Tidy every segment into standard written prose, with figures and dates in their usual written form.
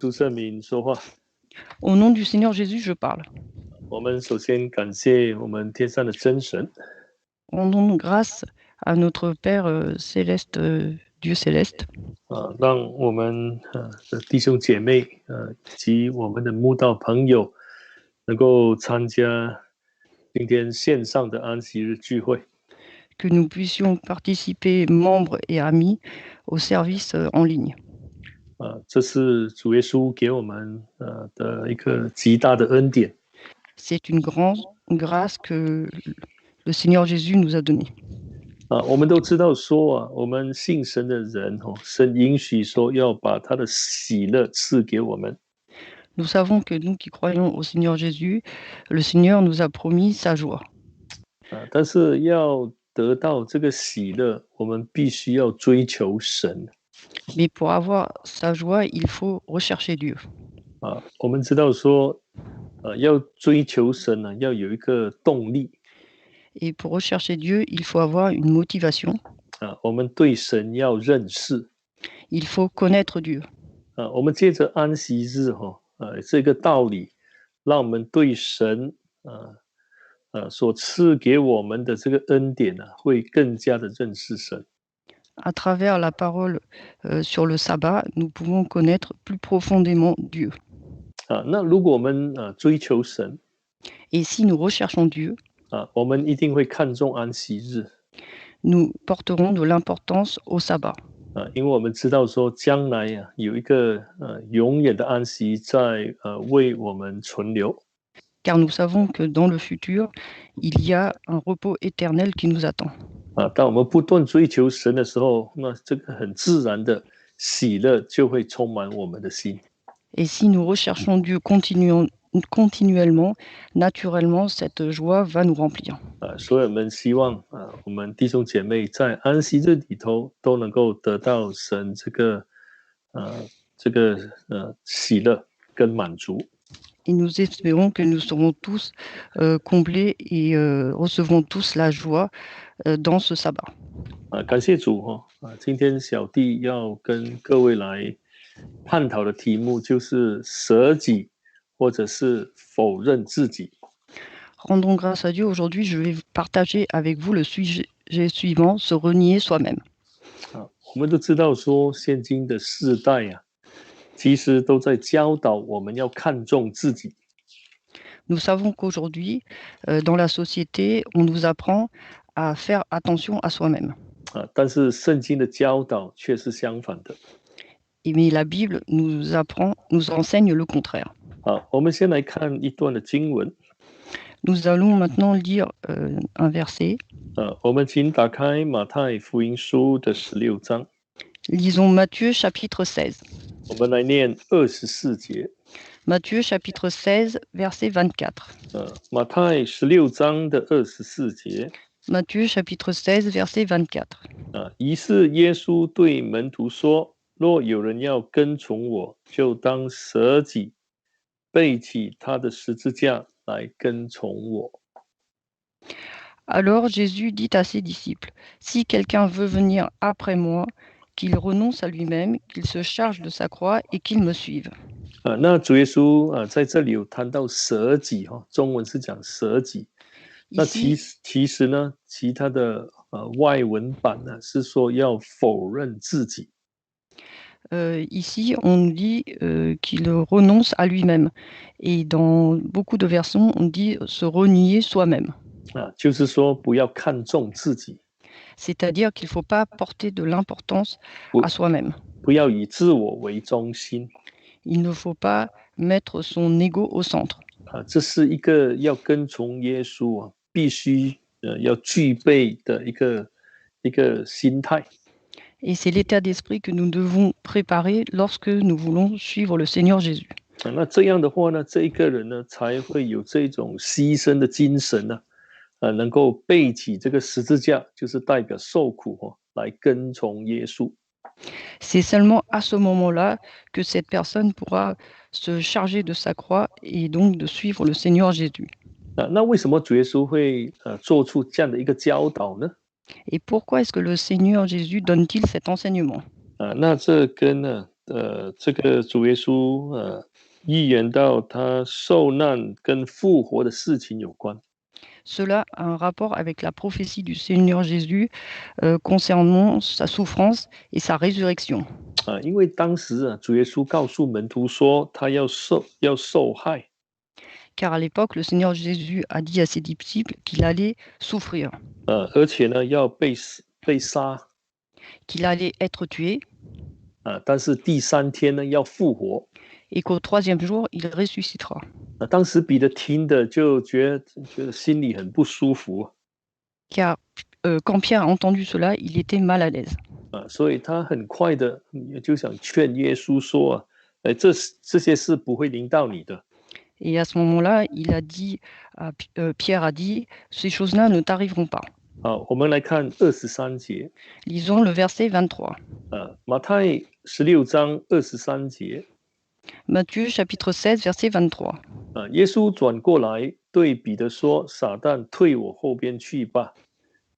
读圣名说话。Au nom du Seigneur Jésus, je parle. 我们首先感谢我们天上的真神， Rendons grâce à notre Père céleste, Dieu céleste, 让我们的弟兄姐妹以及我们的慕道朋友能够参加今天线上的安息日聚会。 que nous puissions participer, membres et amis, au service en ligne. 这是主耶稣给我们的一个极大的恩典。 C'est une grande grâce que le Seigneur Jésus nous a donnée. 我们都知道说我们信神的人神允许说要把他的喜乐赐给我们。 Nous savons que nous qui croyons au Seigneur Jésus, le Seigneur nous a promis sa joie. 但是要得到这个喜乐，我们必须要追求神。 Mais pour avoir sa joie, il faut rechercher Dieu. 我们知道说要追求神呢，要有一个动力。 Et pour rechercher Dieu, il faut avoir une motivation. 我们对神要认识。 Il faut connaître Dieu. 我们借着安息日这个道理，让我们对神所赐给我们的这个恩典会更加的认识神。 À travers la parole sur le sabbat, nous pouvons connaître plus profondément Dieu. 那如果我们追求神， Et si nous recherchons Dieu, 我们一定会看重安息日。 nous porterons de l'importance au sabbat. 因为我们知道说将来有一个永远的安息在为我们存留。 Car nous savons que dans le futur, il y a un repos éternel qui nous attend. 当我们不断追求神的时候，那这个很自然的喜乐就会充满我们的心。 Et si nous recherchons Dieu continuellement, naturellement, cette joie va nous remplir. 所以我们希望我们弟兄姐妹在安息日里头都能够得到神这个喜乐跟满足。 Et nous espérons que nous serons tous comblés et recevrons tous la joie dans ce sabbat. 感谢主今天小弟要跟各位来探讨的题目就是舍己或者是否认自己。 Rendons grâce à Dieu. Aujourd'hui, je vais partager avec vous le sujet suivant, se renier soi-même. 我们都知道说现今的世代其实都在教导我们要看重自己。 Nous savons qu'aujourd'hui, dans la société, on nous apprend à faire attention à soi-même. 但是圣经的教导却是相反的。 Mais la Bible nous enseigne le contraire. 我们先来看一段的经文。 Nous allons maintenant lire un verset. 我们请打开马太福音书的16章。 Lisons Matthieu chapitre 16. 我们来念24节。 Matthieu chapitre 16, verset 24. 马太16章的24节。 Matthieu chapitre 16, verset 24. 于是耶稣对门徒说：若有人要跟从我，就当舍己，背起他的十字架来跟从我。 Alors Jésus dit à ses disciples, si quelqu'un veut venir après moi, qu'il renonce à lui-même, qu'il se charge de sa croix et qu'il me suive. 那主耶稣在这里有谈到舍己中文是讲舍己。 那其实呢，其他的外文版呢是说要否认自己。 Ici, on nous dit qu'il renonce à lui-même. Et dans beaucoup de versions, on dit se renier soi-même. 就是说不要看重自己。 C'est-à-dire qu'il ne faut pas porter de l'importance à soi-même. 不要以自我为中心。 Il ne faut pas mettre son ego au centre. 这是一个要跟从耶稣必须要具备的一个心态。 Et c'est l'état d'esprit que nous devons préparer lorsque nous voulons suivre le Seigneur Jésus. 那这样的话呢，这一个人呢才会有这种牺牲的精神能够背起这个十字架，就是代表受苦来跟从耶稣。 C'est seulement à ce moment-là que cette personne pourra se charger de sa croix et donc de suivre le Seigneur Jésus. 那为什么主耶稣会做出这样的一个教导呢？ Et pourquoi est-ce que le Seigneur Jésus donne-t-il cet enseignement? 那这跟这个主耶稣预言到他受难跟复活的事情有关。 Cela a un rapport avec la prophétie du Seigneur Jésus concernant sa souffrance et sa résurrection. 因为当时主耶稣告诉门徒说他要受害， Car à l'époque, le Seigneur Jésus a dit à ses disciples qu'il allait souffrir, 而且呢要被杀， qu'il allait être tué 但是第3天呢要复活。 et qu'au 3e jour, il ressuscitera. 当时彼得听的就觉得心里很不舒服， Car quand Pierre a entendu cela, il était mal à l'aise. 所以他很快的就想劝耶稣说这些事不会临到你的。 Et à ce moment-là, Pierre a dit, ces choses-là ne t'arriveront pas. 我们来看23节， Lisons le verset 23. 马太16章23节， Matthieu chapitre 16, verset 23. 耶稣转过来对彼得说：“撒旦，退我后边去吧！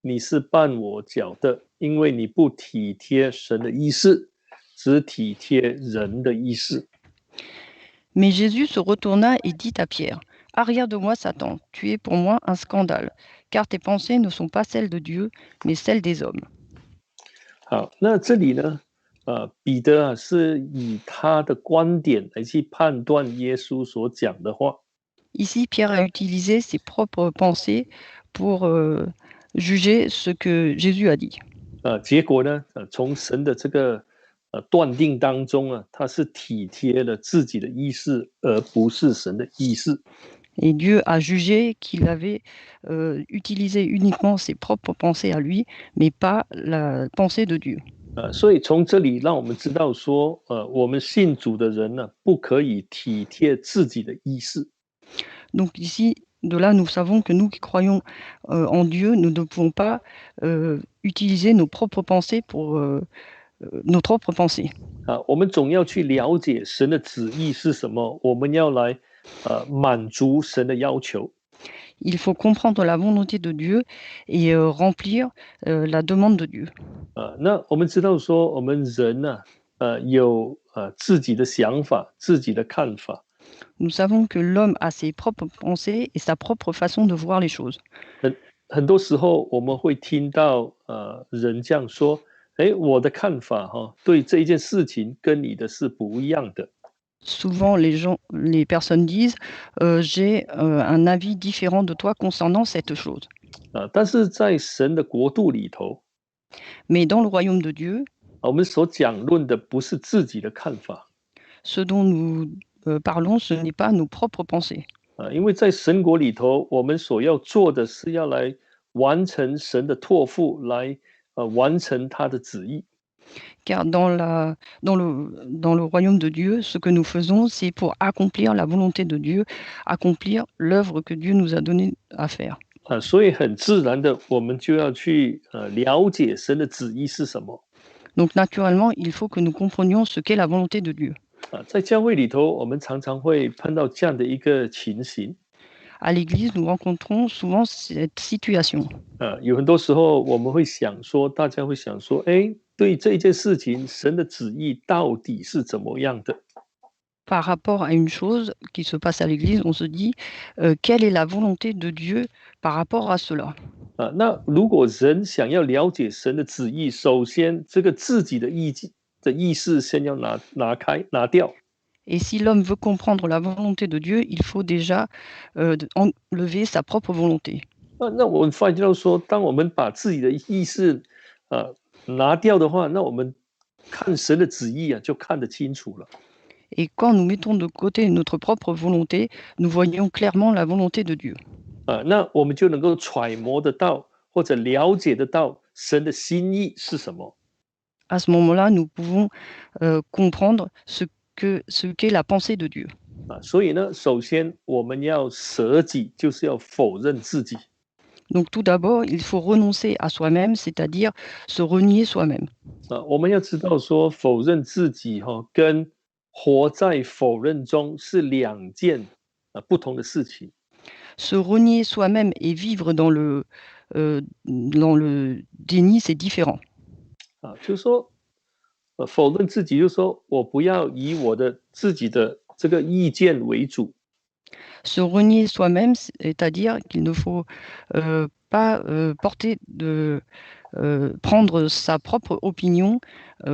你是绊我脚的，因为你不体贴神的意思，只体贴人的意思。” Mais Jésus se retourna et dit à Pierre, arrière de moi, Satan, tu es pour moi un scandale, car tes pensées ne sont pas celles de Dieu, mais celles des hommes. 好，那这里呢，彼得是以他的观点来去判断耶稣所讲的话。 Ici, Pierre a utilisé ses propres pensées pour juger ce que Jésus a dit. 结果呢，从神的这个断定当中他是体贴了自己的意思，而不是神的意思。 Et Dieu a jugé qu'il avait utilisé uniquement ses propres pensées à lui, mais pas la pensée de Dieu. 所以从这里让我们知道说，我们信主的人呢，不可以体贴自己的意思。 Donc ici, de là, nous savons que nous qui croyons en Dieu, nous ne pouvons pas utiliser nos propres pensées pour nos propres pensées. 我们总要去了解神的旨意是什么，我们要来满足神的要求。 Il faut comprendre la volonté de Dieu et remplir la demande de Dieu. 那我们知道说，我们人呢，有自己的想法、自己的看法。 Nous savons que l'homme a ses propres pensées et sa propre façon de voir les choses. 很多时候我们会听到人这样说：“我的看法对这一件事情跟你的是不一样的。” Souvent, les personnes disent j'ai un avis différent de toi concernant cette chose. 但是在神的国度里头， Mais dans le royaume de Dieu, 我们所讲论的不是自己的看法， ce dont nous parlons, ce n'est pas nos propres pensées. 因为在神国里头，我们所要做的是要来完成神的托付，来完成他的旨意。 Car dans le royaume de Dieu, ce que nous faisons, c'est pour accomplir la volonté de Dieu, accomplir l'œuvre que Dieu nous a donné à faire. 所以很自然的，我们就要去了解神的旨意是什么。 Donc naturellement, il faut que nous comprenions ce qu'est la volonté de Dieu. 在教会里头，我们常常会碰到这样的一个情形。 À l'église, nous rencontrons souvent cette situation. 有很多时候我们会想说，大家会想说，对这一件事情，神的旨意到底是怎么样的？ Par rapport à une chose qui se passe à l'église, on se dit quelle est la volonté de Dieu par rapport à cela. 那如果人想要了解神的旨意，首先这个自己的意识先要拿掉。 Et si l'homme veut comprendre la volonté de Dieu, il faut déjà enlever sa propre volonté. 那我们发现到说，当我们把自己的意识拿掉的话，那我们看神的旨意就看得清楚了。 Et quand nous mettons de côté notre propre volonté, nous voyons clairement la volonté de Dieu. 那我们就能够揣摩得到，或者了解得到神的心意是什么。 À ce moment-là, nous pouvons comprendre ce qu'est la pensée de Dieu. 所以呢，首先我们要舍己，就是要否认自己。 Donc tout d'abord, il faut renoncer à soi-même, c'est-à-dire se renier soi-même. 我们要知道说，否认自己跟活在否认中是2件不同的事情。 Se renier soi-même et vivre dans le déni, c'est différent. 就是说，否认自己，就是说我不要以我的自己的这个意见为主。Se renier soi-même, c'est-à-dire qu'il ne faut pas prendre sa propre opinion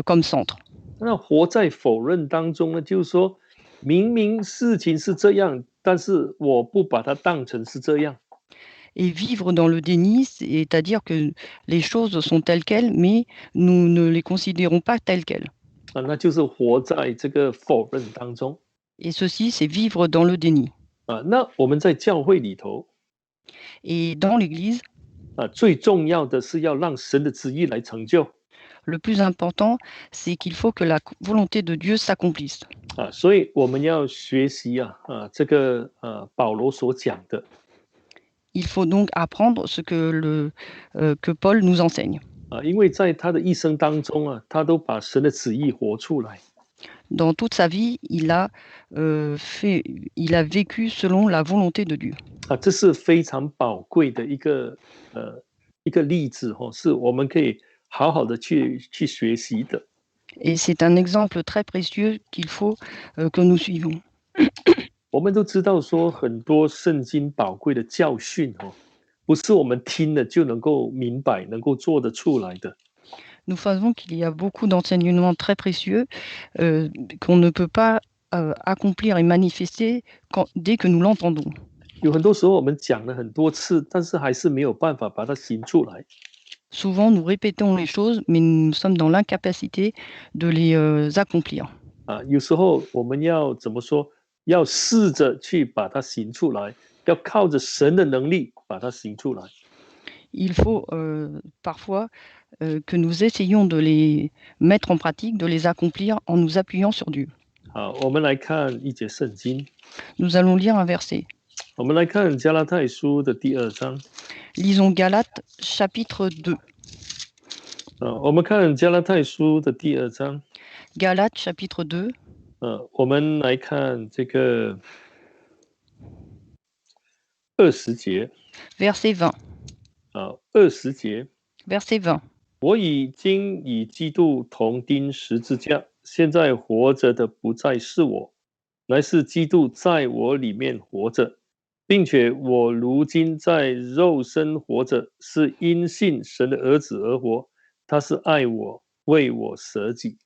comme centre. 那活在否认当中呢，就是说明明事情是这样，但是我不把它当成是这样。Et vivre dans le déni, c'est-à-dire que les choses sont telles quelles, mais nous ne les considérons pas telles quelles. 那就是活在这个否认当中。Et ceci, c'est vivre dans le déni. 那我们在教会里头 Et dans l'Église, 最重要的是要让神的旨意来成就。le plus important, c'est qu'il faut que la volonté de Dieu s'accomplisse. 所以我们要学习这个保罗所讲的。Il faut donc apprendre ce que Paul nous enseigne. 因为在他的一生当中他都把神的旨意活出来。Dans toute sa vie, il a vécu selon la volonté de Dieu. 这是非常宝贵的一个例子是我们可以好好的去学习的。Et c'est un exemple très précieux qu'il faut que nous suivons. 我们都知道说很多圣经宝贵的教训不是我们听了就能够明白、能够做得出来的。Nous savons qu'il y a beaucoup d'enseignements très précieux qu'on ne peut pas accomplir et manifester dès que nous l'entendons. 有很多时候我们讲了很多次，但是还是没有办法把它行出来。Souvent, nous répétons les choses, mais nous sommes dans l'incapacité de les accomplir. 有时候我们要怎么说？要试着去把它行出来，要靠着神的能力把它行出来。Il faut parfois que nous essayons de les mettre en pratique, de les accomplir en nous appuyant sur Dieu. 好，我们来看一节圣经。Nous allons lire un verset. 我们来看加拉太书的第2章。Lisons Galates chapitre 2. 我们看加拉太书的第2章。Galates chapitre 2. 我们来看这个20节。Verset 20. 20节。Verset 20. 我已经与基督同钉十字架，现在活着的不再是我，乃是基督在我里面活着，并且我如今在肉身活着，是因信神的儿子而活，他是爱我，为我舍己。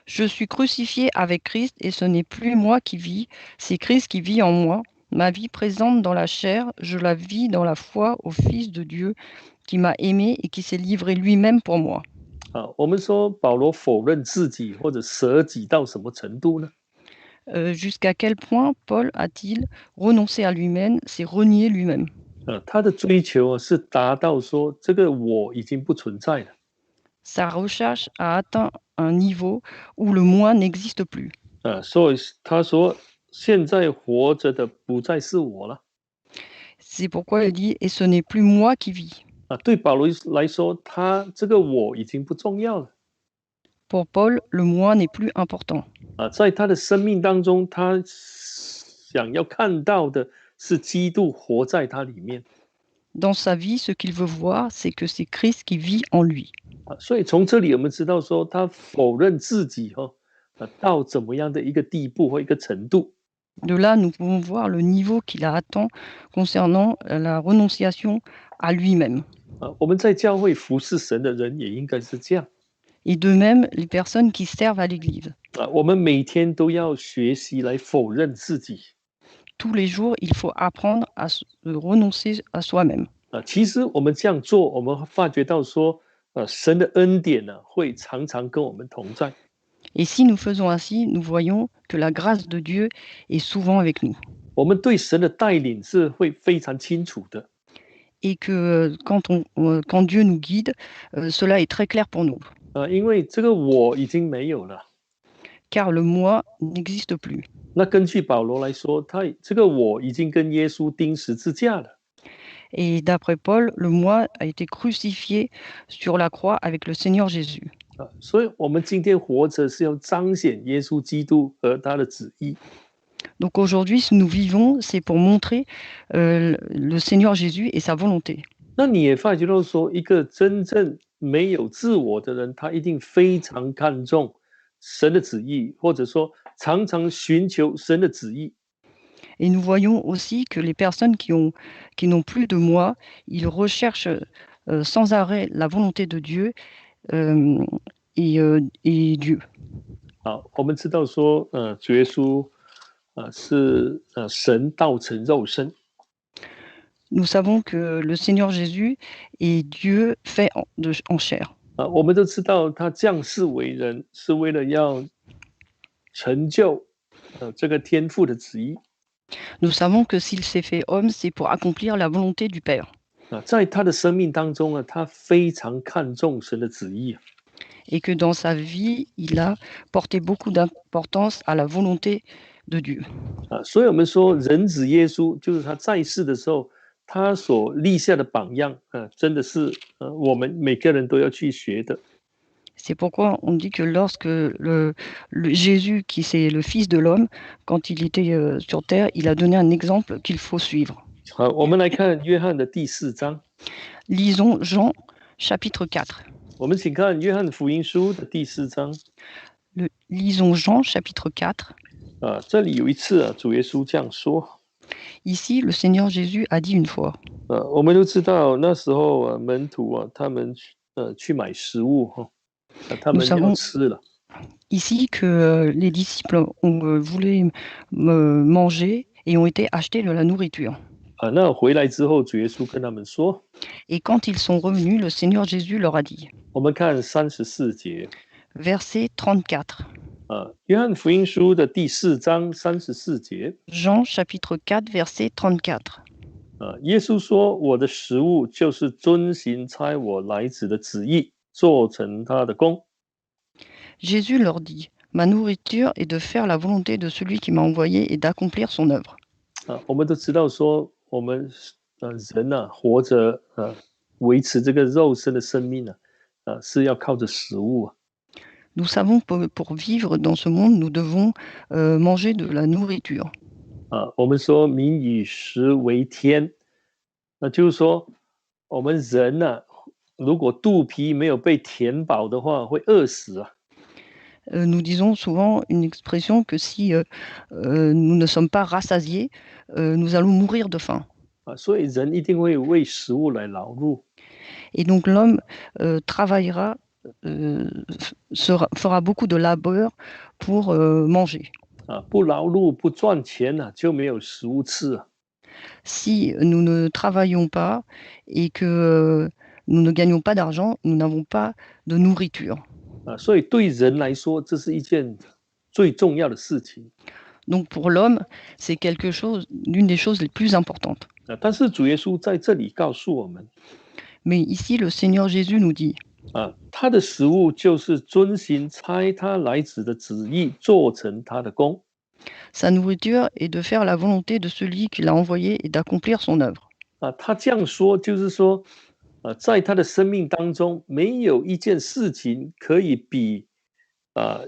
Je suis crucifié avec Christ et ce n'est plus moi qui vis, c'est Christ qui vit en moi. Ma vie présente dans la chair, je la vis dans la foi au Fils de Dieu qui m'a aimé et qui s'est livré lui-même pour moi. 我们说保罗否认自己或者舍己到什么程度呢？ Jusqu'à quel point Paul a-t-il renoncé à lui-même, s'est renié lui-même? 他的追求是达到说这个我已经不存在了。Sa recherche a atteint un niveau où le moi n'existe plus. 所以他说现在活着的不再是我了。C'est pourquoi il dit et ce n'est plus moi qui vis. 对保罗来说，他这个我已经不重要了。Pour Paul, le moi n'est plus important. 在他的生命当中，他想要看到的是基督活在他里面。Dans sa vie, ce qu'il veut voir, c'est que c'est Christ qui vit en lui. 所以从这里我们知道说，他否认自己到怎么样的一个地步或一个程度。De là, nous pouvons voir le niveau qu'il a atteint concernant la renonciation à lui-même. 我们在教会服侍神的人也应该是这样。Et de même, les personnes qui servent à l'Église. 我们每天都要学习来否认自己。Tous les jours, il faut apprendre à renoncer à soi-même. 其实我们这样做，我们发觉到说，神的恩典会常常跟我们同在。Et si nous faisons ainsi, nous voyons que la grâce de Dieu est souvent avec nous. 我们对神的带领是会非常清楚的。Et que quand Dieu nous guide, cela est très clair pour nous. 因为这个我已经没有了。Car le moi n'existe plus. 那根据保罗来说，他这个我已经跟耶稣钉十字架了。Et d'après Paul, le moi a été crucifié sur la croix avec le Seigneur Jésus. 所以我们今天活着是要彰显耶稣基督和他的旨意。Donc aujourd'hui, si nous vivons, c'est pour montrer le Seigneur Jésus et sa volonté. 那你也发觉到说，一个真正没有自我的人，他一定非常看重神的旨意，或者说常常寻求神的旨意。 Et nous voyons aussi que les personnes qui n'ont plus de moi, ils recherchent sans arrêt la volonté de Dieu et Dieu. 好，我们知道说，主耶稣是神道成肉身。 Nous savons que le Seigneur Jésus est Dieu fait en chair. 我们都知道他降世为人是为了要成就这个天父的旨意。 Nous savons que s'il s'est fait homme, c'est pour accomplir la volonté du Père. 在他的生命当中他非常看重神的旨意。 Et que dans sa vie, il a porté beaucoup d'importance à la volonté de Dieu. 所以我们说人子耶稣就是他在世的时候他所立下的榜样，真的是我们每个人都要去学的。 C'est pourquoi on dit que lorsque le Jésus, qui c'est le Fils de l'homme, quand il était sur terre, il a donné un exemple qu'il faut suivre. 好，我们来看约翰的第4章。 Lisons Jean chapitre 4. 我们请看约翰福音书的第4章。 Lisons Jean chapitre 4. 这里有一次主耶稣这样说。 Ici, le Seigneur Jésus a dit une fois. 我们都知道那时候门徒他们去买食物他们要吃了。 Ici que les disciples voulaient manger et ont été achetés de la nourriture. 那回来之后主耶稣跟他们说。 Et quand ils sont revenus, le Seigneur Jésus leur a dit. 我们看34节。 Verset 34. 约翰福音书的第4章34节。 Jean chapitre 4 verset 34. 耶稣说：“我的食物就是遵行差我来子的旨意，做成他的功。” Jésus leur dit, ma nourriture est de faire la volonté de celui qui m'a envoyé et d'accomplir son œuvre. 我们都知道说，我们人活着维持这个肉身的生命是要靠着食物。 Nous savons que pour vivre dans ce monde, nous devons manger de la nourriture. 我们说民以食为天，那就是说我们人如果肚皮没有被填饱的话，会饿死。 Nous disons souvent une expression que si nous ne sommes pas rassasiés, nous allons mourir de faim. 所以人一定会为食物来劳碌。 Et donc l'homme travaillera, fera beaucoup de labeur pour manger. 不劳碌不赚钱就没有食物吃。 Si nous ne travaillons pas et que nous ne gagnons pas d'argent, nous n'avons pas de nourriture. 所以对人来说，这是一件最重要的事情。 Donc pour l'homme, c'est l'une des choses les plus importantes. 但是主耶稣在这里告诉我们， Mais ici, le Seigneur Jésus nous dit, 他的食物就是遵行差他来子的旨意，做成他的功。 sa nourriture est de faire la volonté de celui qui l'a envoyé et d'accomplir son œuvre. 他这样说就是说，在他的生命当中，没有一件事情可以比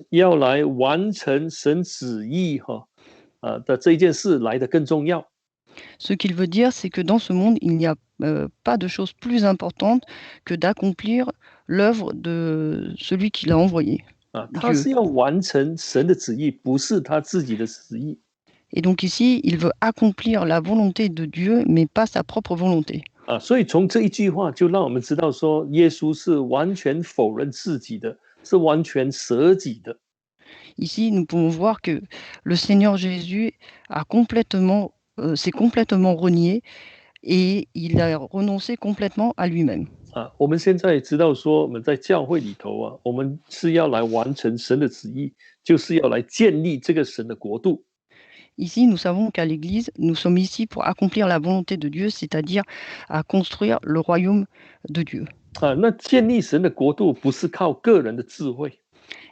要来完成神旨意的这一件事来得更重要。 Ce qu'il veut dire, c'est que dans ce monde, il n'y a pas de chose plus importante que d'accomplir l'œuvre de celui qui l'a envoyé. 他是要完成神的旨意，不是他自己的旨意。 Et donc ici, il veut accomplir la volonté de Dieu, mais pas sa propre volonté. 所以从这一句话就让我们知道说，耶稣是完全否认自己的，是完全舍己的。 Ici, nous pouvons voir que le Seigneur Jésus s'est complètement renié et il a renoncé complètement à lui-même. 我们现在知道说，我们在教会里头我们是要来完成神的旨意，就是要来建立这个神的国度。 Ici, nous savons qu'à l'Église, nous sommes ici pour accomplir la volonté de Dieu, c'est-à-dire à construire le royaume de Dieu. 那建立神的国度不是靠个人的智慧，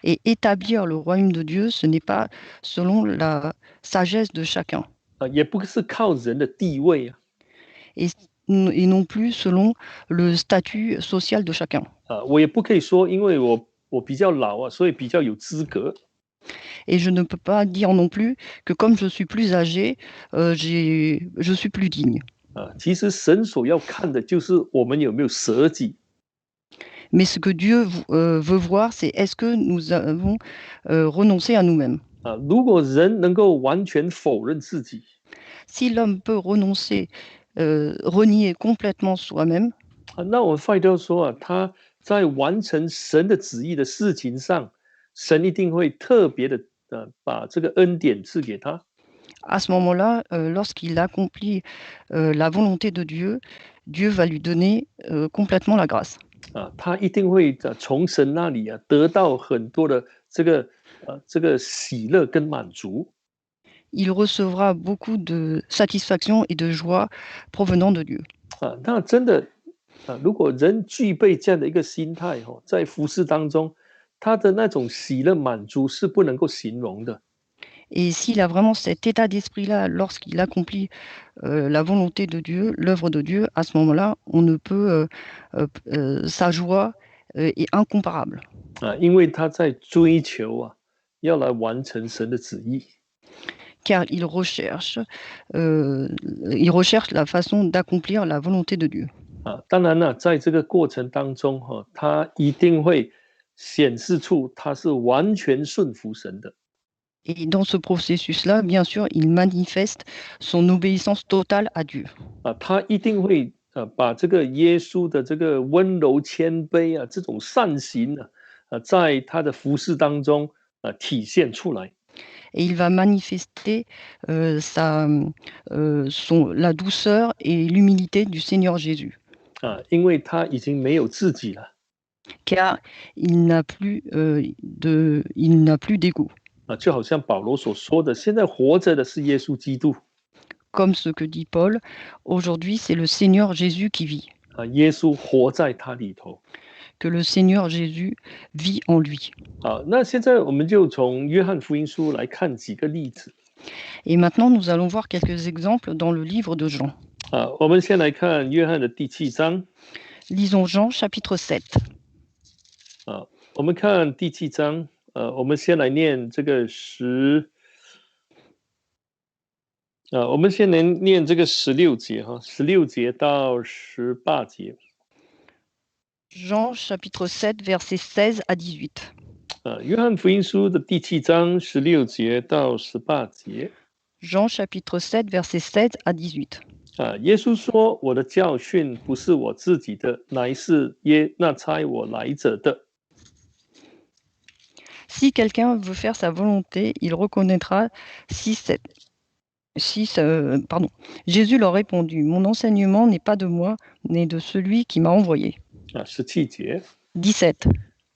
Et établir le royaume de Dieu, ce n'est pas selon la sagesse de chacun, 也不是靠人的地位et non plus selon le statut social de chacun. 我也不可以说，因为我比较老所以比较有资格。 Et je ne peux pas dire non plus que comme je suis plus âgé, je suis plus digne. 其实神所要看的就是我们有没有舍己。Mais ce que Dieu veut voir, c'est est-ce que nous avons renoncé à nous-mêmes. 如果人能够完全否认自己， Si l'homme peut renoncer, renier complètement soi-même, 那我们废掉说他在完成神的旨意的事情上，神一定会特别的把这个恩典赐给他。 à ce moment-là, lorsqu'il accomplit la volonté de Dieu, Dieu va lui donner complètement la grâce. 他一定会从神那里得到很多的这个喜乐跟满足。 Il recevra beaucoup de satisfaction et de joie provenant de Dieu. 那真的如果人具备这样的一个心态在服事当中，他的那种喜乐满足是不能够形容的。 Et s'il a vraiment cet état d'esprit-là lorsqu'il accomplit la volonté de Dieu, l'œuvre de Dieu, à ce moment-là, on ne peut, sa joie est incomparable. 因为他在追求要来完成神的旨意。 Car il recherche la façon d'accomplir la volonté de Dieu. 当然了，在这个过程当中他一定会显示出他是完全顺服神的。 Et dans ce processus-là, bien sûr, il manifeste son obéissance totale à Dieu. 他一定会把这个耶稣的这个温柔谦卑这种善行在他的服事当中体现出来。 Et il va manifester la douceur et l'humilité du Seigneur Jésus. 因为他已经没有自己了。 Car il n'a plus d'ego. 就好像保罗所说的，现在活着的是耶稣基督。 Comme ce que dit Paul, aujourd'hui c'est le Seigneur Jésus qui vit. 耶稣活在他里头。 Que le Seigneur Jésus vit en lui. 好，那现在我们就从约翰福音书来看几个例子。 Et maintenant, nous allons voir quelques exemples dans le livre de Jean. 我们先来看约翰的第7章。 Lisons Jean chapitre 7. 我们看第7章，我们先来念这个我们先来念这个16节16节到18节。 Jean chapitre 7 versets 16 à 18. 约翰福音书的第7章16节到18节。 Jean chapitre 7 versets 16 à 18. 耶稣说：“我的教训不是我自己的，乃是那差我来者的。” Si quelqu'un veut faire sa volonté, il reconnaîtra Jésus leur répondit, mon enseignement n'est pas de moi, mais de celui qui m'a envoyé. 17节。 17.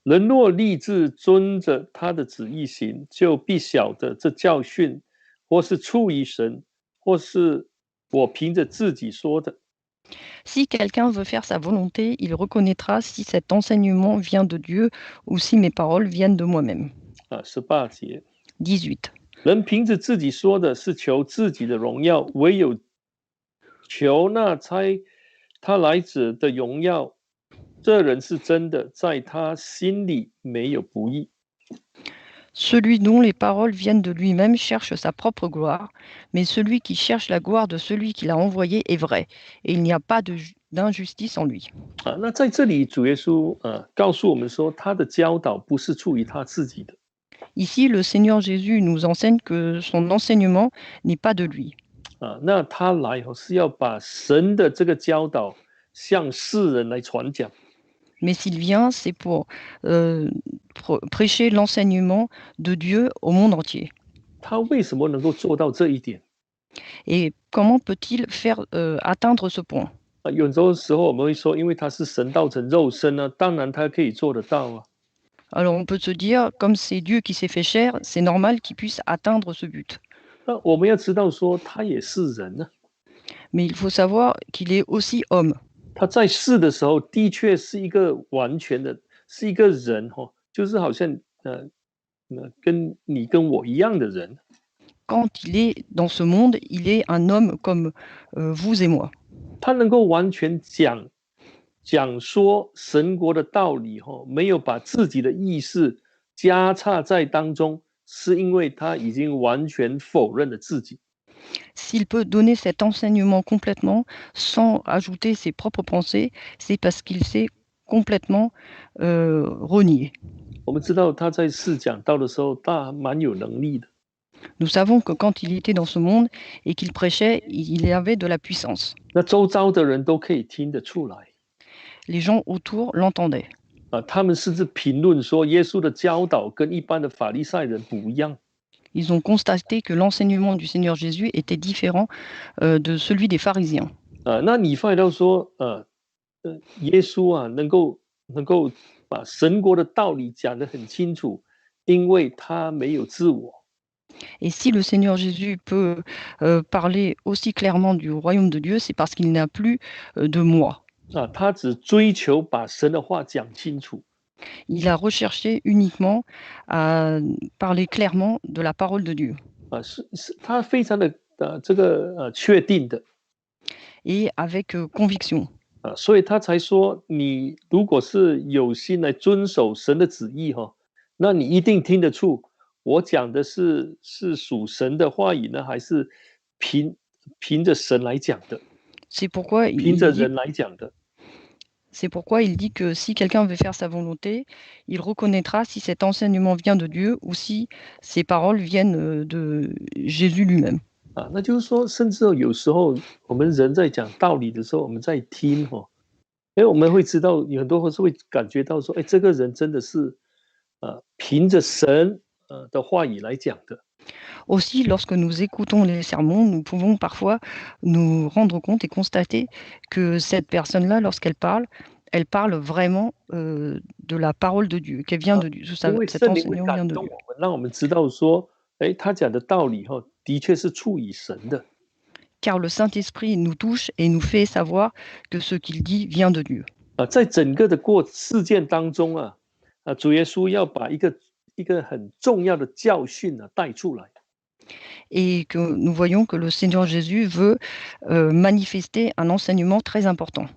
人若立志遵着他的旨意行，就必晓得这教训，或是出于神，或是我凭着自己说的。 Si quelqu'un veut faire sa volonté, il reconnaîtra si cet enseignement vient de Dieu ou si mes paroles viennent de moi-même. 18节。 18. 人凭着自己说的是求自己的荣耀，唯有求那差他来者的荣耀，这人是真的，在他心里没有不义。 Celui dont les paroles viennent de lui-même cherche sa propre gloire, mais celui qui cherche la gloire de celui qui l'a envoyé est vrai, et il n'y a pas d'injustice en lui. 那在这里，主耶稣告诉我们说，他的教导不是出于他自己的。 Ici, le Seigneur Jésus nous enseigne que son enseignement n'est pas de lui. 那他来是要把神的这个教导向世人来传讲。 Mais s'il vient, c'est pour prêcher l'enseignement de Dieu au monde entier. 他为什么能够做到这一点？ Et comment peut-il faire atteindre ce point? 有时候我们会说，因为他是神道成肉身当然他可以做得到。 Alors on peut se dire, comme c'est Dieu qui s'est fait chair, c'est normal qu'il puisse atteindre ce but. 那我们要知道说，他也是人。 Mais il faut savoir qu'il est aussi homme. 他在世的时候，的确是一个完全的，是一个人就是好像跟你跟我一样的人。 Quand il est dans ce monde, il est un homme comme vous et moi. 他能够完全讲说神国的道理没有把自己的意识加插在当中，是因为他已经完全否认了自己。 S'il peut donner cet enseignement complètement sans ajouter ses propres pensées, c'est parce qu'il sait complètement renié. 我们知道他在世讲道的时候，他蛮有能力的。 Nous savons que quand il était dans ce monde et qu'il prêchait, il avait de la puissance. 那周遭的人都可以听得出来 Les gens autour l'entendaient. 他们甚至评论说，耶稣的教导跟一般的法利赛人不一样 Ils ont constaté que l'enseignement du Seigneur Jésus était différent de celui des pharisiens. 那你发现到说，耶稣啊，能够把神国的道理讲得很清楚，因为他没有自我。 Et si le Seigneur Jésus peut parler aussi clairement du royaume de Dieu, c'est parce qu'il n'a plus de moi. 他只追求把神的话讲清楚。 Il a recherché uniquement à parler clairement de la parole de Dieu. 他非常的确定的。 Et avec conviction. 所以他才说，你如果是有心来遵守神的旨意那你一定听得出我讲的是属神的话语呢，还是凭着神来讲的？ C'est pourquoi il 凭着人来讲的。 C'est pourquoi il dit que si quelqu'un veut faire sa volonté, il reconnaîtra si cet enseignement vient de Dieu ou si ces paroles viennent de Jésus lui-même. 那就是说，甚至有时候我们人在讲道理的时候，我们在听我们会知道，有很多是会感觉到说，这个人真的是凭着神的话语来讲的。 Aussi, lorsque nous écoutons les sermons, nous pouvons parfois nous rendre compte et constater que cette personne-là, lorsqu'elle parle, elle parle vraiment de la parole de Dieu, qu'elle vient de Dieu. 因为 Cet 圣灵会 enseignement 感 vient de 动 Dieu. 我们，让我们知道说，他讲的道理的确是出于神的。 Car le Saint-Esprit nous touche et nous fait savoir que ce qu'il dit vient de Dieu. 在整个的事件当中主耶稣要把一个很重要的教训带出来。 Et que nous voyons que le Seigneur Jésus veut manifester un enseignement très important.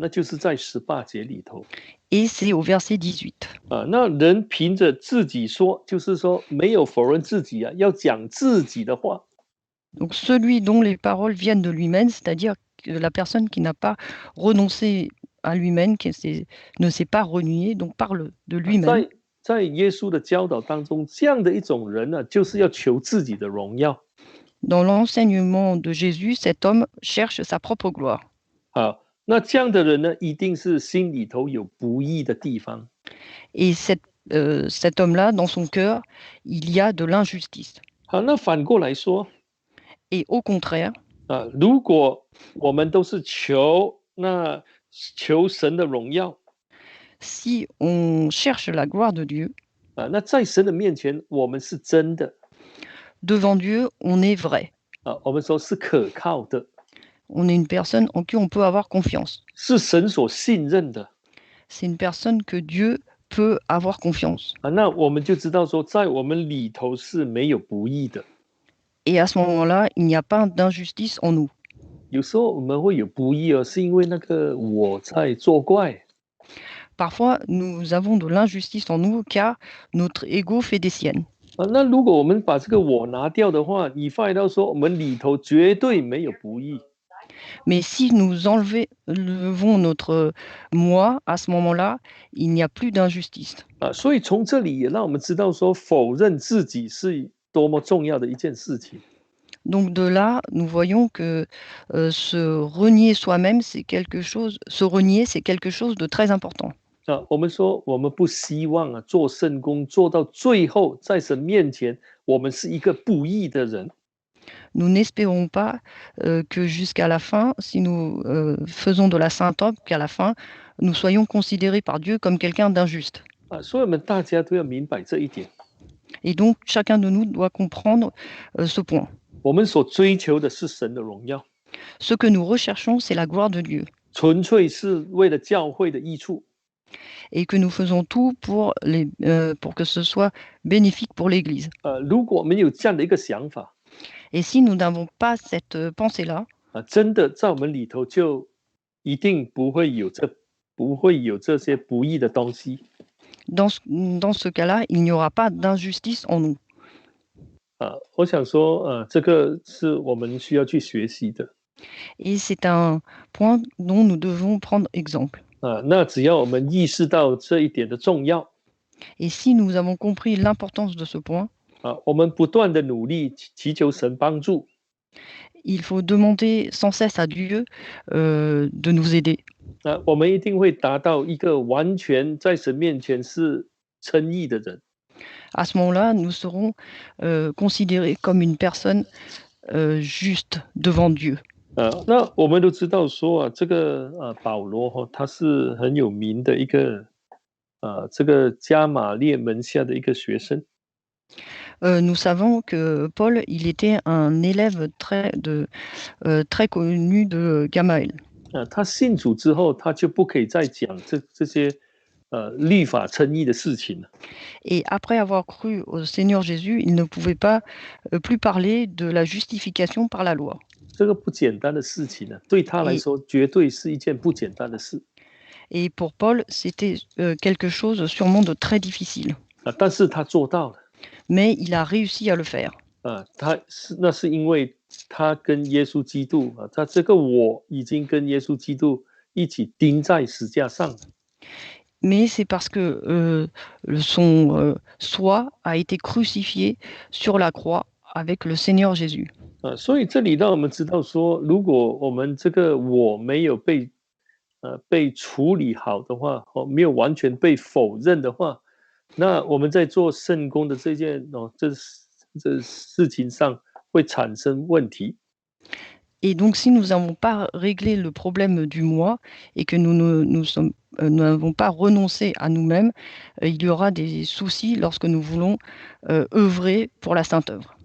那就是在18节里头。 Et c'est au verset 18. 那人凭着自己说，就是说没有否认自己要讲自己的话。 Donc celui dont les paroles viennent de lui-même, c'est-à-dire que la personne qui n'a pas renoncé à lui-même, qui ne s'est pas renié, donc parle de lui-même. 在耶稣的教导当中，这样的一种人呢，就是要求自己的荣耀。 Dans l'enseignement de Jésus, cet homme cherche sa propre gloire. 好，那这样的人呢，一定是心里头有不义的地方。 Et cet homme-là, dans son cœur, il y a de l'injustice. 好，那反过来说， Et au contraire, 如果我们都是求神的荣耀， si on cherche la gloire de Dieu, 那在神的面前，我们是真的。 devant Dieu, on est vrai. 我们说是可靠的， On est une personne en qui on peut avoir confiance. 是神所信任的。 C'est une personne que Dieu peut avoir confiance. 那我们就知道说，在我们里头是没有不义的。 Et à ce moment-là, il n'y a pas d'injustice en nous. 有时候我们会有不义是因为那个我在作怪。 Parfois, nous avons de l'injustice en nous car notre ego fait des siennes. 那如果我们把这个我拿掉的话，你发现到说，我们里头绝对没有不义。 Mais si nous enlevons notre moi, à ce moment-là, il n'y a plus d'injustice. 所以从这里也让我们知道说，否认自己是多么重要的一件事情。 Donc de là, nous voyons que se renier soi-même, c'est quelque chose. Se renier, c'est quelque chose de très important. 我们说，我们不希望做圣工做到最后，在神面前，我们是一个不义的人。 Nous n'espérons pas que jusqu'à la fin, si nous faisons de la sainte œuvre, qu'à la fin, nous soyons considérés par Dieu comme quelqu'un d'injuste. 所以我们大家都要明白这一点。 Et donc, chacun de nous doit comprendre ce point. 我们所追求的是神的荣耀， Ce que nous recherchons, c'est la gloire de Dieu. 纯粹是为了教会的益处。 Et que nous faisons tout pour que ce soit bénéfique pour l'Église. 如果我们有这样的一个想法， Et si nous n'avons pas cette pensée-là, 真的在我们里头就一定不会有这些不义的东西。 dans ce cas-là, il n'y aura pas d'injustice en nous. 我想说，这个是我们需要去学习的。 Et c'est un point dont nous devons prendre exemple. 那只要我们意识到这一点的重要 Et si nous avons compris l'importance de ce point, 我们不断的努力祈求神帮助 il faut demander sans cesse à Dieu de nous aider. 我们一定会达到一个完全在神面前是称义的人 À ce moment-là, nous serons considérés comme une personne juste devant Dieu. 那我们都知道说这个保罗他是很有名的一个这个加玛列门下的一个学生 Nous savons que Paul, il était un élève très connu de Gamaël. 他信主之后，他就不可以再讲这些律法称义的事情了。 Et après avoir cru au Seigneur Jésus, il ne pouvait pas plus parler de la justification par la loi. 这个不简单的事情呢，对他来说绝对是一件不简单的事。 Et pour Paul, c'était quelque chose sûrement de très difficile. 但是他做到了。 Mais il a réussi à le faire. 那是因为他跟耶稣基督他这个我已经跟耶稣基督一起钉在石架上了。 Mais c'est parce que son soi a été crucifié sur la croix avec le Seigneur Jésus. 所以这里让我们知道说，如果我们这个我没有被处理好的话，没有完全被否认的话，那我们在做圣工的这件这事情上会产生问题。 Et donc, si nous n'avons pas réglé le problème du moi et que nous n'avons pas renoncé à nous-mêmes, il y aura des soucis lorsque nous voulons œuvrer pour la sainte œuvre.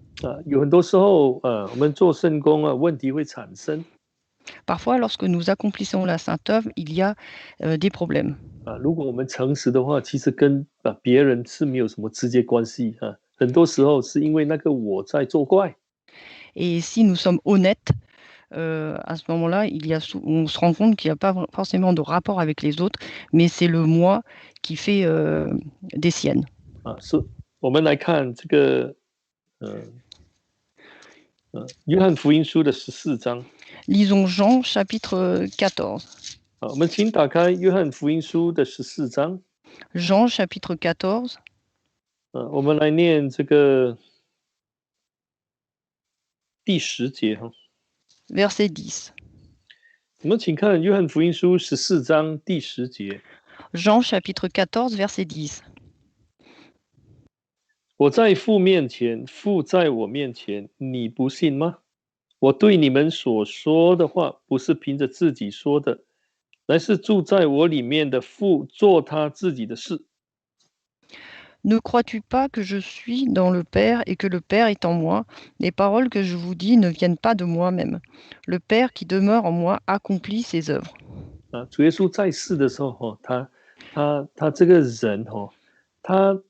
有很多时候我们做圣工问题会产生。 Parfois, lorsque nous accomplissons la sainte œuvre, il y a des problèmes. 如果我们诚实的话，其实跟别人是没有什么直接关系很多时候是因为那个我在作怪。 Et si nous sommes honnêtes, à ce moment-là, on se rend compte qu'il n'y a pas forcément de rapport avec les autres, mais c'est le moi qui fait des siennes. 我们来看这个约翰福音书的14章。 Lisons Jean chapitre 14. 我们请打开约翰福音书的14章。 Jean chapitre 14. 我们来念这个第10节 Verset 10. 我们请看约翰福音书14章第10节。 Jean chapitre 14, verset 10. 我在父面前，父在我面前，你不信吗？我对你们所说的话，不是凭着自己说的，乃是住在我里面的父做他自己的事。 Ne crois-tu pas que je suis dans le Père et que le Père est en moi? Les paroles que je vous dis ne viennent pas de moi-même. Le Père qui demeure en moi accomplit ses œuvres. 主耶稣在世的时候，他这个人他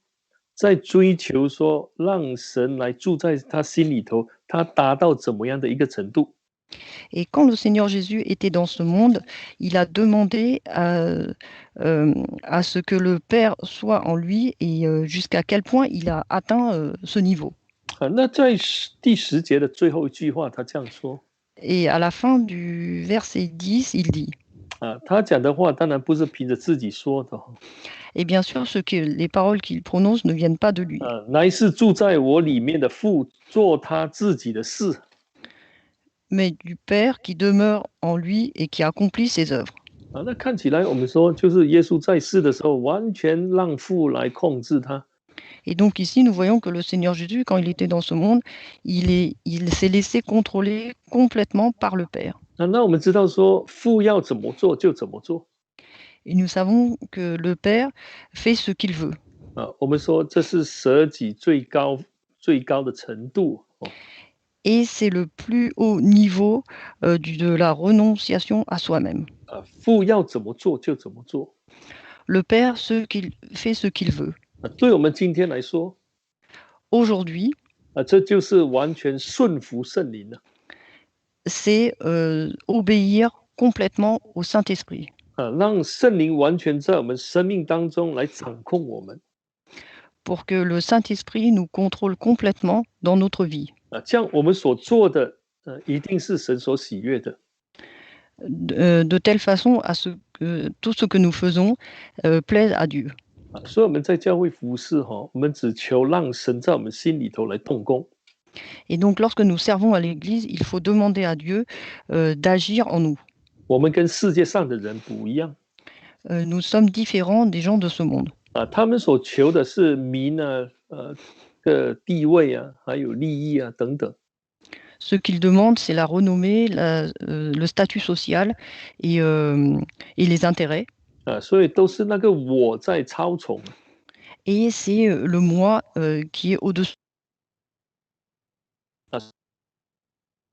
在追求说让神来住在他心里头，他达到怎么样的一个程度？ Et quand le Seigneur Jésus était dans ce monde, il a demandé à ce que le Père soit en lui et jusqu'à quel point il a atteint ce niveau. 那在第10节的最后一句话，他这样说。 Et à la fin du verset 10, il dit. 他讲的话当然不是凭着自己说的。 Et bien sûr, les paroles qu'il prononce ne viennent pas de lui. 乃是住在我里面的父做他自己的事。 Mais du Père qui demeure en lui et qui accomplit ses œuvres. 那看起来我们说，就是耶稣在世的时候，完全让父来控制他。 Et donc ici, nous voyons que le Seigneur Jésus, quand il était dans ce monde, il s'est laissé contrôler complètement par le Père. 那我们知道说，父要怎么做就怎么做。 Et nous savons que le Père fait ce qu'il veut. 我们说这是舍己最高的程度。 Et c'est le plus haut niveau de la renonciation à soi-même. 父要怎么做就怎么做。 Le Père fait ce qu'il veut. 对我们今天来说， Aujourd'hui, 这就是完全顺服圣灵了。 c'est obéir complètement au Saint-Esprit. 让圣灵完全在我们生命当中来掌控我们。 Pour que le Saint-Esprit nous contrôle complètement dans notre vie. 这样我们所做的一定是神所喜悦的。 De telle façon tout ce que nous faisons plaise à Dieu. 所以我们在教会服侍哈，我们只求让神在我们心里头来动工。Et donc, lorsque nous servons à l'Église, il faut demander à Dieu d'agir en nous. 我们跟世界上的人不一样。Nous sommes différents des gens de ce monde. 他们所求的是名啊，的地位啊，还有利益啊等等。Ce qu'ils demandent, c'est la renommée, le statut social et les intérêts. 所以都是那个我在操纵。Et c'est le moi qui est au-dessous.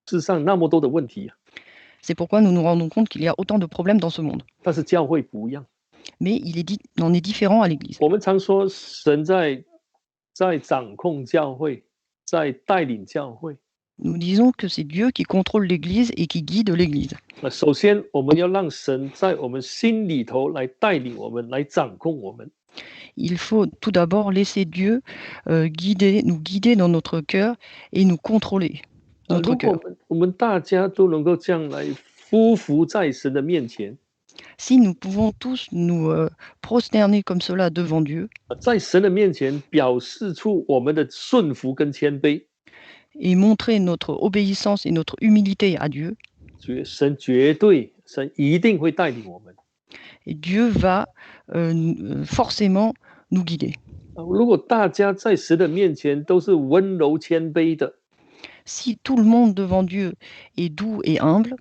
世上那么多的问题。C'est pourquoi nous nous rendons compte qu'il y a autant de problèmes dans ce monde. 但是教会不一样。Mais il en est différent à l'Église. 我们常说神在掌控教会，在带领教会。Nous disons que c'est Dieu qui contrôle l'Église et qui guide l'Église. 首先，我们要让神在我们心里头来带领我们，来掌控我们。Il faut tout d'abord laisser Dieu nous guider dans notre cœur et nous contrôler notre cœur. 我们大家都能够这样来匍匐在神的面前。Si nous pouvons tous nous prosterner comme cela devant Dieu, 在神的面前表示出我们的顺服跟谦卑。et montrer notre obéissance et notre humilité à Dieu, 神一定会带领我们。et Dieu va forcément nous guider. 如果大家在神的面前都是温柔谦卑的， Si tout le monde devant Dieu est doux et humble,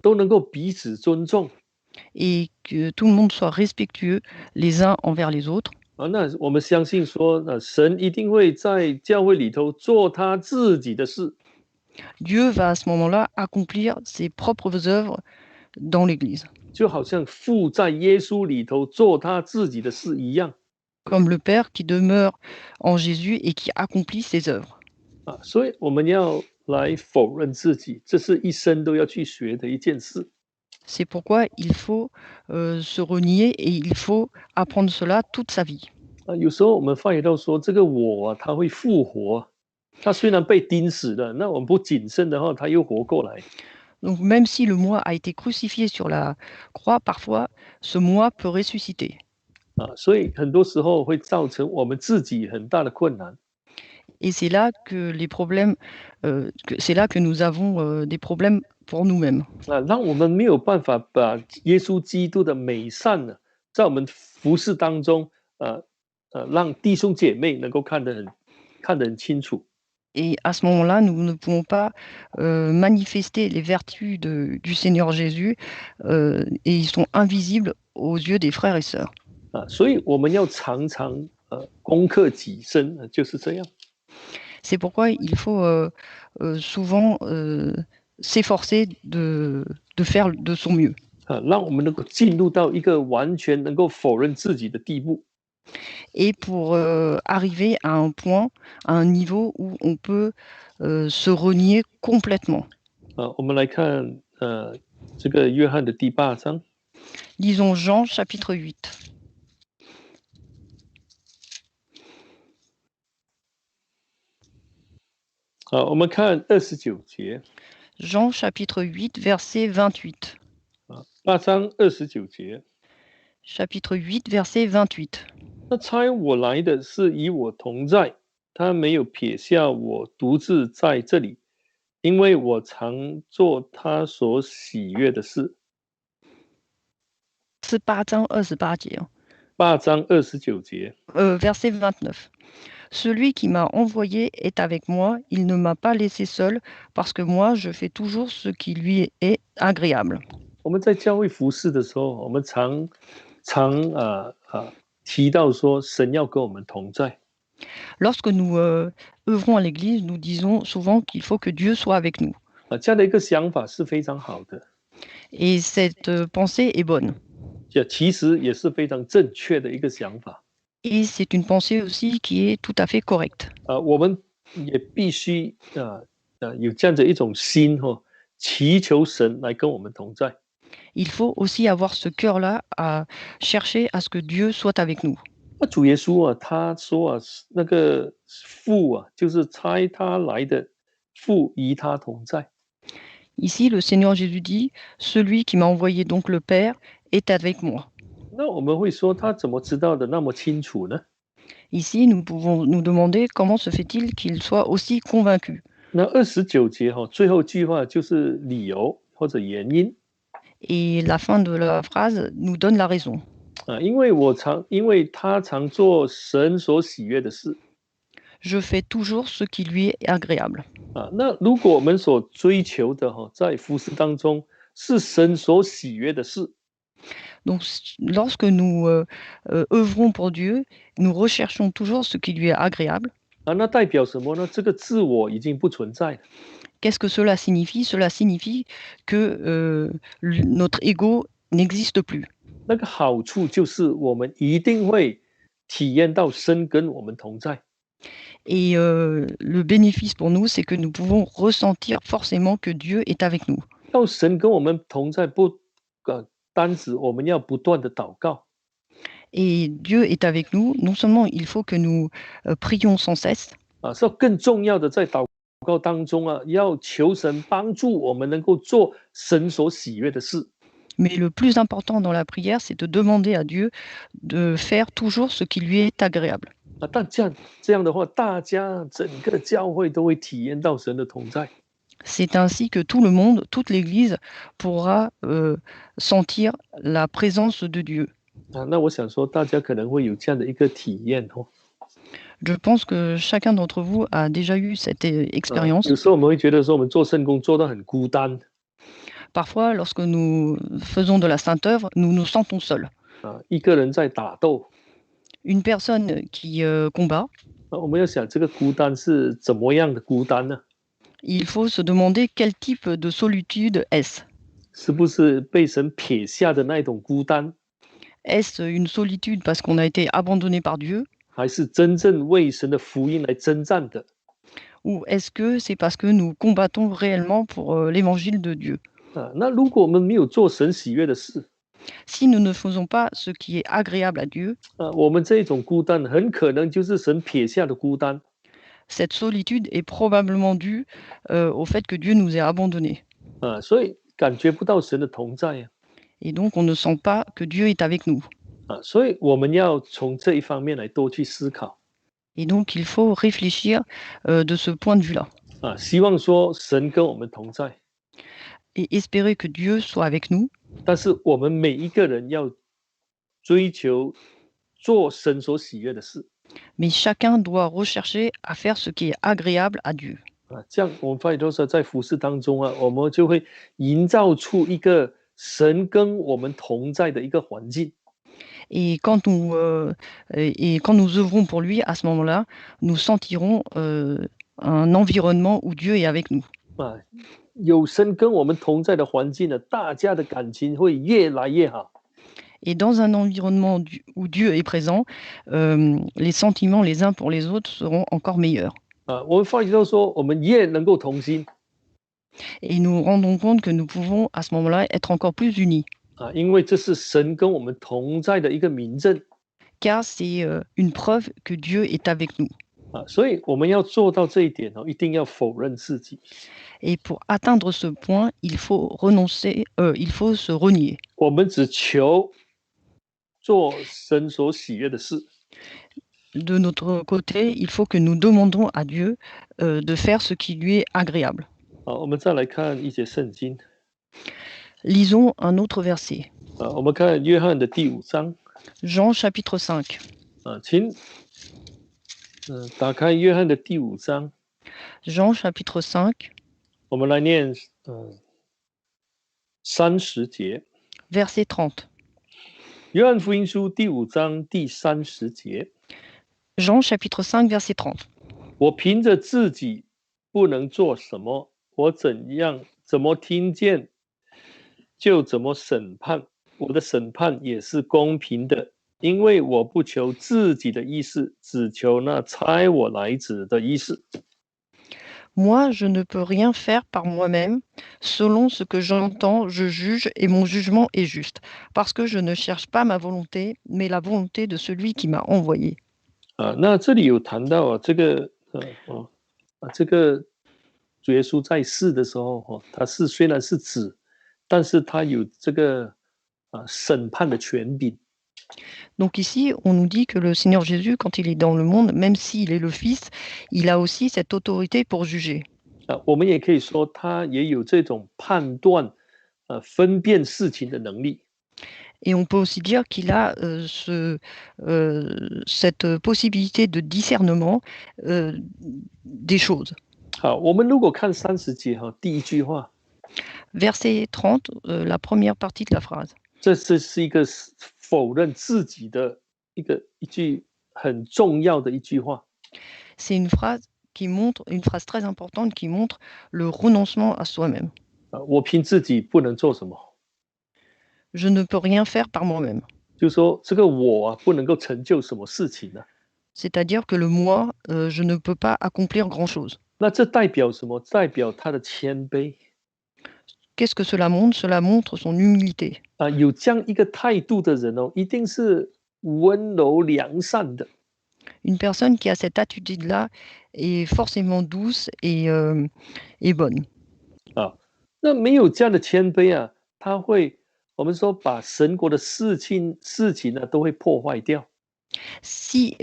都能够彼此尊重， et que tout le monde soit respectueux les uns envers les autres, 那我们相信说，神一定会在教会里头做他自己的事。 Dieu va à ce moment-là accomplir ses propres œuvres dans l'Église. 就好像父在耶稣里头做他自己的事一样。 Comme le Père qui demeure en Jésus et qui accomplit ses œuvres. 所以我们要来否认自己，这是一生都要去学的一件事。 C'est pourquoi il faut se renier et il faut apprendre cela toute sa vie. 有时候我们发觉到说，这个我他会复活，他虽然被钉死了，那我们不谨慎的话，他又活过来。 Donc même si le moi a été crucifié sur la croix, parfois ce moi peut ressusciter. 所以很多时候会造成我们自己很大的困难。 Et c'est là que les problèmes, c'est là que nous avons des problèmes pour nous-mêmes. 让我们没有办法把耶稣基督的美善呢，在我们服事当中，让弟兄姐妹能够看得很清楚。 Et à ce moment-là, nous ne pouvons pas manifester les vertus du Seigneur Jésus et ils sont invisibles aux yeux des frères et sœurs. 所以我们要常常攻克己身，就是这样。 C'est pourquoi il faut souvent s'efforcer de faire de son mieux. 让我们能够进入到一个完全能够否认自己的地步。 Et pour arriver à un point, à un niveau où on peut se renier complètement. 我们来看这个约翰的第8章。 Lisons Jean chapitre 8. 我们看29节。 Jean chapitre 8, verset 28. 8章29节。 Chapitre 8, verset 28. 那差我来的是与我同在，他没有撇下我独自在这里，因为我常做他所喜悦的事。 C'est 8章28节。 8章29节。 Verset 29. Celui qui m'a envoyé est avec moi, il ne m'a pas laissé seul, parce que moi, je fais toujours ce qui lui est agréable. 我们在教会服事的时候，我们常提到说，神要跟我们同在。 Lorsque nous œuvrons à l'Église, nous disons souvent qu'il faut que Dieu soit avec nous. 这样的一个想法是非常好的， Et cette pensée est bonne. 其实也是非常正确的一个想法。 Et c'est une pensée aussi qui est tout à fait correcte. 我们也必须有这样的一种心祈求神来跟我们同在。 Il faut aussi avoir ce cœur-là à chercher à ce que Dieu soit avec nous. 主耶稣他说那个父就是差他来的父与他同在。 Ici, le Seigneur Jésus dit, celui qui m'a envoyé donc le Père est avec moi. 那我们会说他怎么知道的那么清楚呢？ Ici, nous pouvons nous demander comment se fait-il qu'il soit aussi convaincu. 那29节最后句话就是理由或者原因 Et la fin de la phrase nous donne la raison. 啊，因为他常做神所喜悦的事 Je fais toujours ce qui lui est agréable. 啊。那如果我们所追求的在服侍当中是神所喜悦的事 Donc, lorsque nous œuvrons pour Dieu, nous recherchons toujours ce qui lui est agréable. 啊，那代表什么呢？这个自我已经不存在了 Qu'est-ce que cela signifie? Cela signifie que notre ego n'existe plus. 那个好处就是我们一定会体验到神跟我们同在 Et le bénéfice pour nous, c'est que nous pouvons ressentir forcément que Dieu est avec nous. 要神跟我们同在单指我们要不断的祷告 Et Dieu est avec nous. Non seulement il faut que nous prions sans cesse, 啊，是更重要的在祷告当中要求神帮助我们能够做神所喜悦的事 mais le plus important dans la prière, c'est de demander à Dieu de faire toujours ce qui lui est agréable. 啊。但这样的话，大家整个教会都会体验到神的同在 C'est ainsi que tout le monde, toute l'Église pourra sentir la présence de Dieu. 啊。那我想说，大家可能会有这样的一个体验Je pense que chacun d'entre vous a déjà eu cette expérience. 有时候我们会觉得说，我们做圣工做到很孤单 Parfois, lorsque nous faisons de la sainte œuvre, nous nous sentons seuls. 啊，一个人在打斗 Une personne qui combat, 啊。我们要想这个孤单是怎么样的孤单呢？ il faut se demander quel type de solitude est-ce. 是不是被神撇下的那一种孤单， Est-ce une solitude parce qu'on a été abandonné par Dieu, 还是真正为神的福音来征战的？ ou est-ce que c'est parce que nous combattons réellement pour l'évangile de Dieu? 啊，那如果我们没有做神喜悦的事， Si nous ne faisons pas ce qui est agréable à Dieu, 我们这一种孤单很可能就是神撇下的孤单 cette solitude est probablement due au fait que Dieu nous ait abandonnés. 啊，所以感觉不到神的同在 Et donc, on ne sent pas que Dieu est avec nous. 啊，所以我们要从这一方面来多去思考 Et donc, il faut réfléchir de ce point de vue-là 啊，希望说神跟我们同在， et espérer que Dieu soit avec nous. 但是我们每一个人要追求做神所喜悦的事 Mais chacun doit rechercher à faire ce qui est agréable à Dieu. 啊，这样我们发现说在服饰当中我们就会营造出一个神跟我们同在的一个环境 Et quand nous œuvrons pour lui, à ce moment-là, nous sentirons un environnement où Dieu est avec nous. 啊，有神跟我们同在的环境呢，大家的感情会越来越好 Et dans un environnement où Dieu est présent, les sentiments les uns pour les autres seront encore meilleurs. 啊。我们发觉到说，我们越能够同心 Et nous nous rendons compte que nous pouvons, à ce moment-là, être encore plus unis. 啊，因为这是神跟我们同在的一个明证 Car c'est une preuve que Dieu est avec nous. 啊，所以我们要做到这一点一定要否认自己。 Et pour atteindre ce point, il faut renoncer, il faut se renier. 我们只求做神所喜悦的事 De notre côté, il faut que nous demandons à Dieu de faire ce qui lui est agréable. 啊。我们再来看一节圣经 Lisons un autre verset. 啊，我们看约翰的第5章 Jean chapitre 5. 啊，请打开约翰的第5章， Jean chapitre 5, 我们来念30节。 verset 30. 约翰福音书第5章第30节， Jean chapitre 5, verset 30. 我凭着自己不能做什么，我怎么听见，就怎么审判。我的审判也是公平的，因为我不求自己的意思，只求那差我来者的意思。 Moi, je ne peux rien faire par moi-même. Selon ce que j'entends, je juge et mon jugement est juste, parce que je ne cherche pas ma volonté, mais la volonté de celui qui m'a envoyé. 啊，那这里有谈到这个这个主耶稣在世的时候他虽然是子，但是他有这个审判的权柄。 Donc ici, on nous dit que le Seigneur Jésus, quand il est dans le monde, même s'il est le Fils, il a aussi cette autorité pour juger. 我们也可以说他也有这种判断、分辨事情的能力。 Et on peut aussi dire qu'il a cette possibilité de discernement des choses. 好，我们如果看30节第一句话， Verset 30, la première partie de la phrase. 这是一个否认自己的一句很重要的一句话。 C'est une phrase qui montre, une phrase très importante qui montre le renoncement à soi-même. 我凭自己不能做什么， Je ne peux rien faire par moi-même. 就是说这个我不能够成就什么事情呢？ C'est-à-dire que le moi, je ne peux pas accomplir grand-chose. 那这代表什么？代表他的谦卑。 Qu'est-ce que cela montre? Cela montre son humilité. 有这样一个态度的人一定是温柔良善的。 Une personne qui a cette attitude-là est forcément douce et bonne. 那没有这样的谦卑他会，我们说把神国的事情呢都会破坏掉。 Si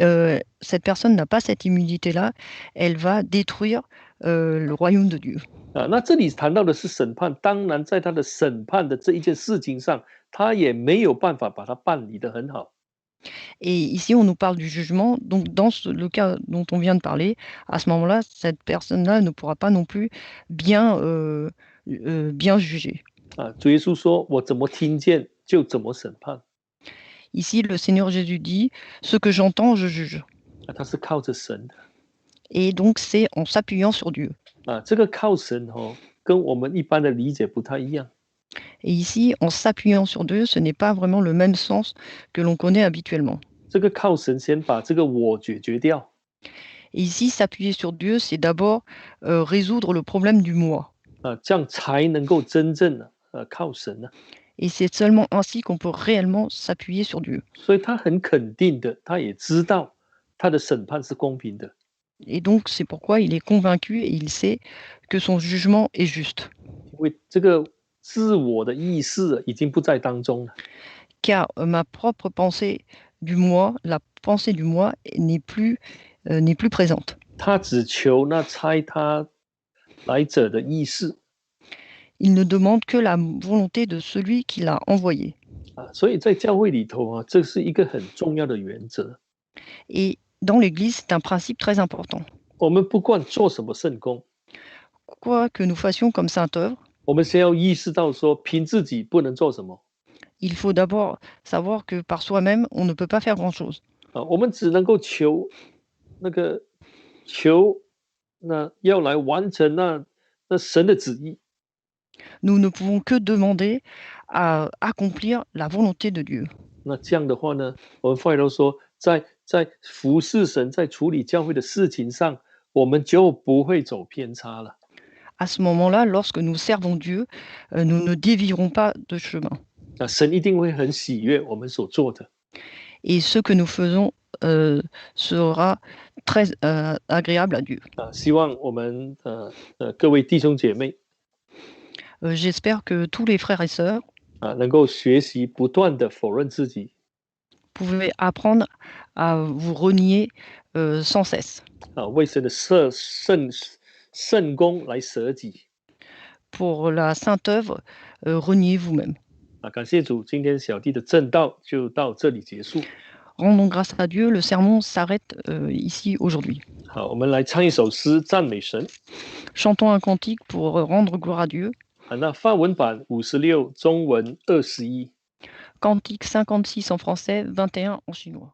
cette personne n'a pas cette humilité-là, elle va détruire le royaume de Dieu. 那这里谈到的是审判，当然在他的审判的这一件事情上，他也没有办法把它办理得很好。 Et ici, on nous parle du jugement. Donc, dans le cas dont on vient de parler, à ce moment-là, cette personne-là ne pourra pas non plus bien juger. 主耶稣说：“我怎么听见就怎么审判。” Ici, le Seigneur Jésus dit, ce que j'entends, je juge. 他是靠着神的。 Et donc, c'est en s'appuyant sur Dieu. 这个靠神跟我们一般的理解不太一样。 Et ici, en s'appuyant sur Dieu, ce n'est pas vraiment le même sens que l'on connaît habituellement. 这个靠神先把这个我解决掉。 Et ici, s'appuyer sur Dieu, c'est d'abord résoudre le problème du moi. 这样才能够真正靠神呢。 Et c'est seulement ainsi qu'on peut réellement s'appuyer sur Dieu. 所以他很肯定的，他也知道他的审判是公平的。 Et donc, c'est pourquoi il est convaincu et il sait que son jugement est juste. 因为这个自我的意识已经不在当中了。 Car ma propre pensée du moi, la pensée du moi n'est plus présente. 他只求那差他来者的意识。 Il ne demande que la volonté de celui qui l'a envoyé. 所以在教会里头这是一个很重要的原则。 Et dans l'Église, c'est un principe très important. 我们不管做什么圣工， Quoi que nous fassions comme sainte œuvre, 我们先要意识到说，凭自己不能做什么。 il faut d'abord savoir que par soi-même, on ne peut pas faire grand-chose. 我们只能够求那要来完成那神的旨意。 Nous ne pouvons que demander à accomplir la volonté de Dieu. 那这样的话呢，我们后来都说，在服侍神、在处理教会的事情上，我们就不会走偏差了。 À ce moment-là, lorsque nous servons Dieu, nous ne dévierons pas de chemin. 神一定会很喜悦我们所做的。 Et ce que nous faisons sera très agréable à Dieu. 希望我们各位弟兄姐妹 J'espère que tous les frères et sœurs 能够学习不断的否认自己， pouvez apprendre à vous renier sans cesse. 为神的圣功来舍己。 Pour la sainte œuvre, reniez vous-même. 感谢主，今天小弟的正道就到这里结束。 Rendons grâce à Dieu, le sermon s'arrête ici aujourd'hui. 好，我们来唱一首诗赞美神。 Chantons un cantique pour rendre gloire à Dieu. 那法文版56，中文21。 Cantique 56 en français, 21 en chinois.